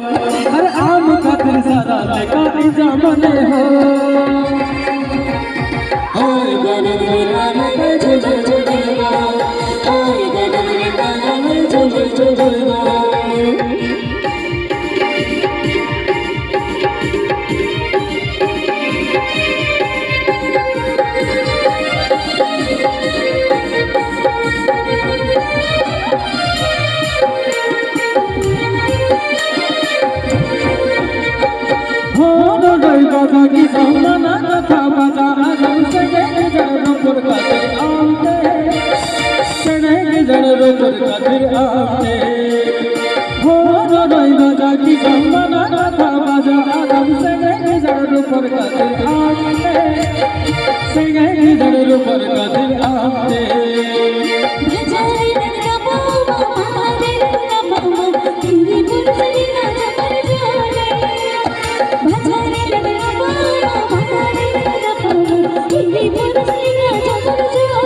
हर आम खातिर सारा लेका जमाने हो ओए गगन में गाना में झूले झूलेगा ओए गगन में गाना में झूले झूलेगा बाजा की जमाना कथा बाजा आजम से जड़ पर कातिर आते चढ़े की जड़ पर कातिर आते हो रोई बाजा की जमाना कथा बाजा आजम से जड़ पर कातिर आते से जड़ पर कातिर आते